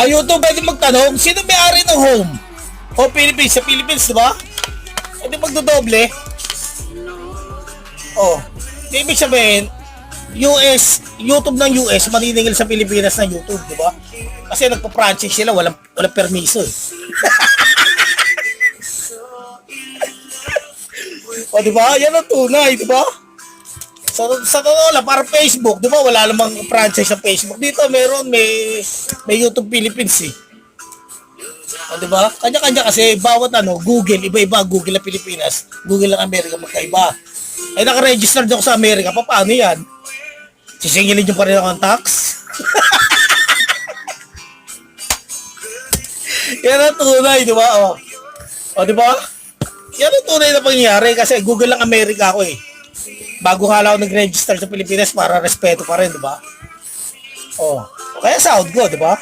YouTube, pwede magtanong, sino may-ari ng home? Home Philippines, sa Philippines, di ba? Pwede magdodoble. Oh, ibig sabihin, YouTube ng US, maniningil sa Pilipinas ng YouTube, di ba? Kasi nagpa-franchise sila, walang permiso eh. O, di ba? Yan ang tunay, di ba? Sa totoo lang, para Facebook, di ba? Wala namang franchise sa Facebook. Dito, may YouTube Philippines eh. O, di ba? Kanya-kanya kasi, bawat Google, iba-iba, Google na Pilipinas, Google ng Amerika, magkaiba. Ay, nakaregister ako sa Amerika, paano yan? Sisingilin nyo pa rin ako ng tax? Yan ang tunay, di ba? O, di ba? Yan ang tunay na pangyayari kasi Google ng Amerika ako eh. Bago nga lang ako nag-register sa Pilipinas para respeto pa rin, di ba? Oh, kaya sahod ko, di ba?